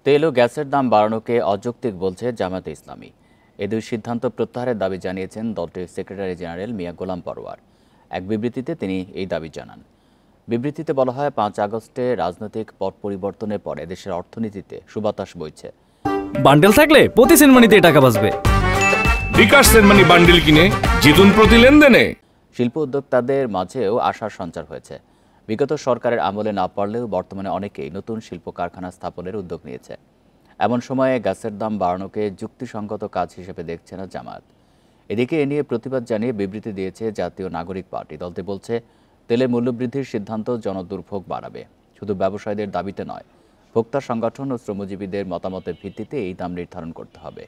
তেল ও গ্যাসের দাম বাড়ানোকে অযৌক্তিক বলছে জামায়াতে ইসলামী। এ দুই সিদ্ধান্ত প্রত্যাহারের দাবি জানিয়েছেন দলটির সেক্রেটারি জেনারেল মিয়া গোলাম পরোয়ার। এক বিবৃতিতে তিনি এই দাবি জানান। বিবৃতিতে বলা হয়, ৫ আগস্টে রাজনৈতিক পট পরিবর্তনের পরে দেশের অর্থনীতিতে সুবাতাস বইছে। বান্ডেল থাকলে প্রতি সেনমানিতে টাকা বাঁচবে। বিকাশ সেনমানি বান্ডেল কিনে জিতুন প্রতি লেনদেনে। শিল্প উদ্যোক্তাদের মাঝেও আশার সঞ্চার হয়েছে। বিগত সরকারের আমলে না পারলেও বর্তমানে অনেকেই নতুন শিল্প কারখানা স্থাপনের উদ্যোগ নিয়েছে। এমন সময়ে গ্যাসের দাম বাড়ানোকে যুক্তিসঙ্গত কাজ হিসেবে দেখছে না জামায়াত। এদিকে এ নিয়ে প্রতিবাদ জানিয়ে বিবৃতি দিয়েছে জাতীয় নাগরিক পার্টি। দলটি বলছে, তেলের মূল্যবৃদ্ধির সিদ্ধান্ত জনদুর্ভোগ বাড়াবে, শুধু ব্যবসায়ীদের দাবিতে নয়। ভোক্তা সংগঠন ও শ্রমজীবীদের মতামতের ভিত্তিতে এই দাম নির্ধারণ করতে হবে।